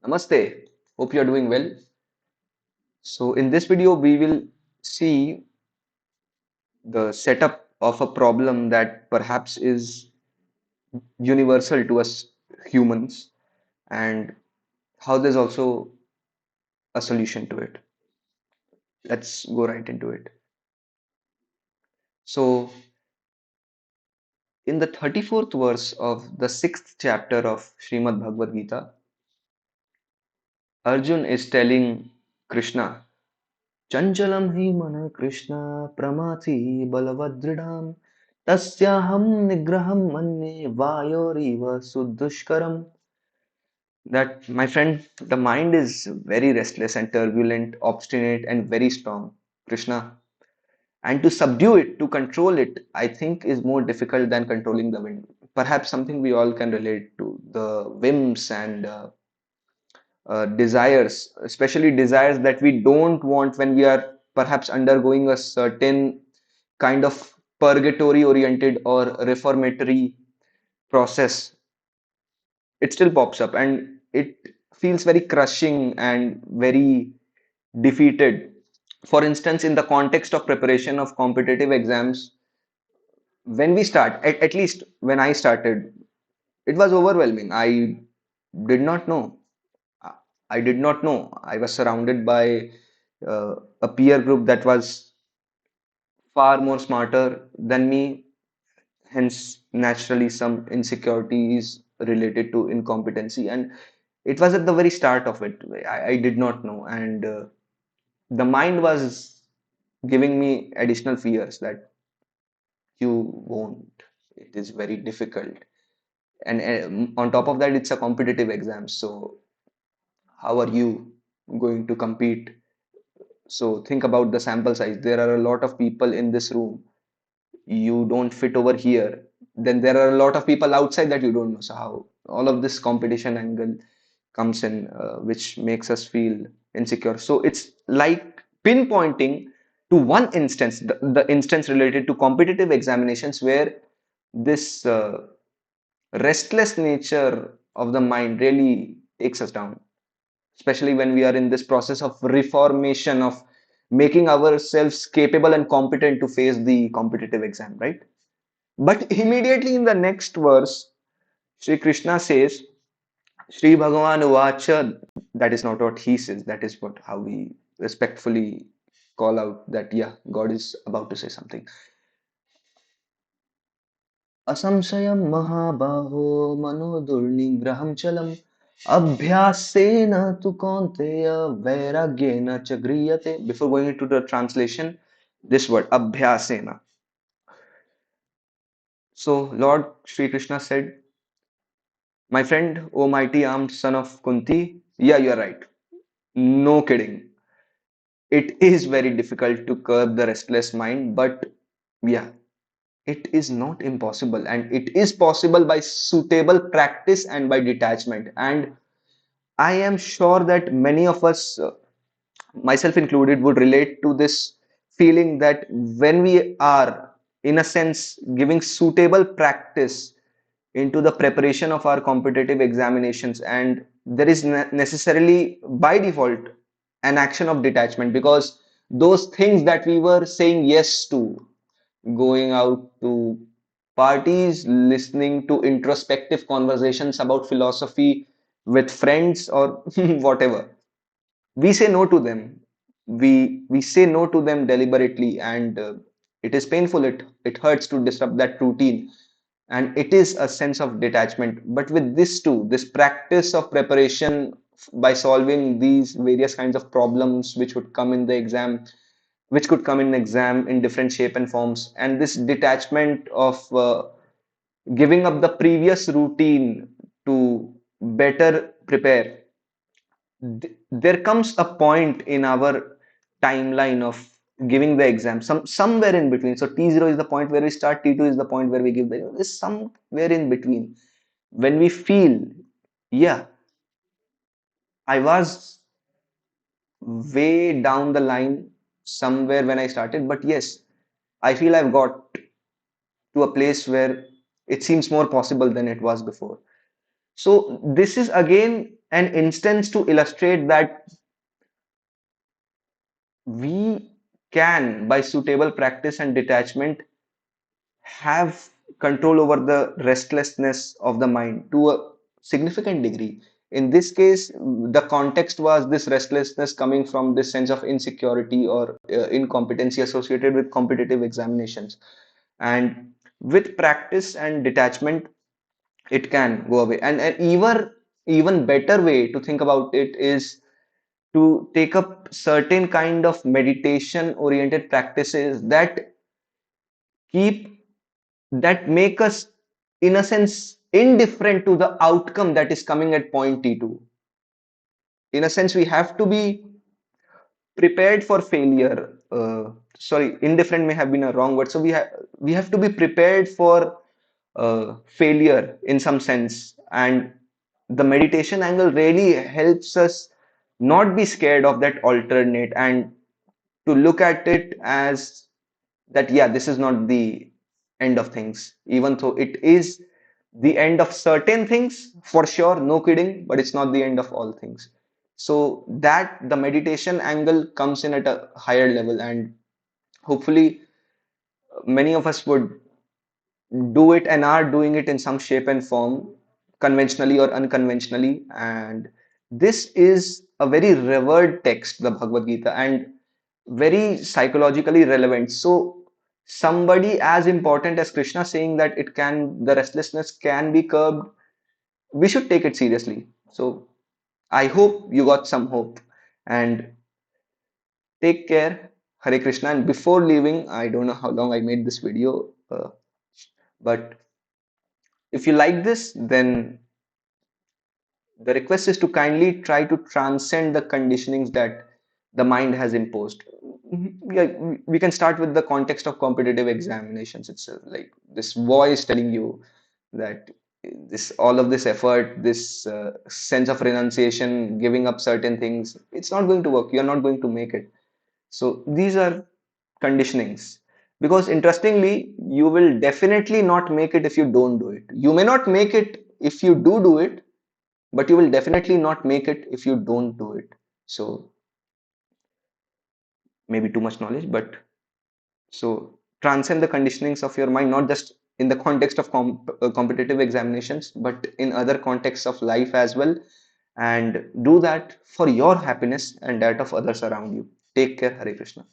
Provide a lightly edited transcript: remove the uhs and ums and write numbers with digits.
Namaste. Hope you are doing well. So in this video, we will see the setup of a problem that perhaps is universal to us humans and how there's also a solution to it. Let's go right into it. So in the 34th verse of the 6th chapter of Srimad Bhagavad Gita, Arjun is telling Krishna, चञ्चलं हि मनः कृष्ण प्रमाथि बलवदृढं तस्याहं निग्रहं मन्ये वायोरिव सुदुष्करम्. That, my friend, the mind is very restless and turbulent, obstinate and very strong, Krishna. And to subdue it, to control it, I think is more difficult than controlling the wind. Perhaps something we all can relate to, the whims and desires, especially desires that we don't want when we are perhaps undergoing a certain kind of purgatory oriented or reformatory process. It still pops up and it feels very crushing and very defeated. For instance, in the context of preparation of competitive exams, when we start, at least when I started, it was overwhelming. Did not know. I did not know. I was surrounded by a peer group that was far more smarter than me. Hence, naturally, some insecurities related to incompetency. And it was at the very start of it. I did not know. And the mind was giving me additional fears that you won't. It is very difficult. And on top of that, it's a competitive exam. So, how are you going to compete? So think about the sample size. There are a lot of people in this room. You don't fit over here. Then there are a lot of people outside that you don't know. So how all of this competition angle comes in, which makes us feel insecure. So it's like pinpointing to one instance, the instance related to competitive examinations, where this restless nature of the mind really takes us down, especially when we are in this process of reformation of making ourselves capable and competent to face the competitive exam, right? But immediately in the next verse, Sri Krishna says, Sri Bhagavan Uvacha, that is not what he says, that is what how we respectfully call out that, yeah, God is about to say something. असंशयं महाबाहो मनोदुर्निग्रहं चलम् अभ्यासेन तु कौन्तेय वैराग्येन च गृह्यते. Before going into the translation, this word abhyasena. So Lord Sri Krishna said, my friend, O mighty armed son of Kunti, yeah, you're right. No kidding. It is very difficult to curb the restless mind, but yeah, it is not impossible, and it is possible by suitable practice and by detachment. And I am sure that many of us, myself included, would relate to this feeling that when we are, in a sense, giving suitable practice into the preparation of our competitive examinations, and there is necessarily by default an action of detachment, because those things that we were saying yes to, going out to parties, listening to introspective conversations about philosophy with friends or whatever, we say no to them. We say no to them deliberately, and it is painful. It hurts to disrupt that routine, and it is a sense of detachment. But with this too, this practice of preparation by solving these various kinds of problems which would come in the exam, which could come in exam in different shape and forms, and this detachment of giving up the previous routine to better prepare, there comes a point in our timeline of giving the exam, somewhere in between. So T0 is the point where we start, T2 is the point where we give the exam. There's somewhere in between when we feel, yeah, I was way down the line somewhere when I started, but yes, I feel I've got to a place where it seems more possible than it was before. So this is again an instance to illustrate that we can, by suitable practice and detachment, have control over the restlessness of the mind to a significant degree. In this case, the context was this restlessness coming from this sense of insecurity or incompetency associated with competitive examinations. And with practice and detachment, it can go away. And an even better way to think about it is to take up certain kind of meditation oriented practices keep that make us, in a sense, indifferent to the outcome that is coming at point T2. In a sense, we have to be prepared for failure. Sorry, indifferent may have been a wrong word. So we have to be prepared for failure in some sense, and the meditation angle really helps us not be scared of that alternate and to look at it as that, yeah, this is not the end of things, even though it is the end of certain things for sure, no kidding, but it's not the end of all things. So that the meditation angle comes in at a higher level, and hopefully many of us would do it and are doing it in some shape and form, conventionally or unconventionally. And this is a very revered text, the Bhagavad Gita, and very psychologically relevant. So somebody as important as Krishna saying that the restlessness can be curbed, we should take it seriously. So I hope you got some hope, and take care. Hare Krishna. And before leaving, I don't know how long I made this video, but if you like this, then the request is to kindly try to transcend the conditionings that the mind has imposed. We can start with the context of competitive examinations itself, like this voice telling you that this all of this effort, this sense of renunciation, giving up certain things, it's not going to work. You're not going to make it. So these are conditionings. Because interestingly, you will definitely not make it if you don't do it. You may not make it if you do it, but you will definitely not make it if you don't do it. So maybe too much knowledge, but so transcend the conditionings of your mind, not just in the context of competitive examinations, but in other contexts of life as well. And do that for your happiness and that of others around you. Take care. Hare Krishna.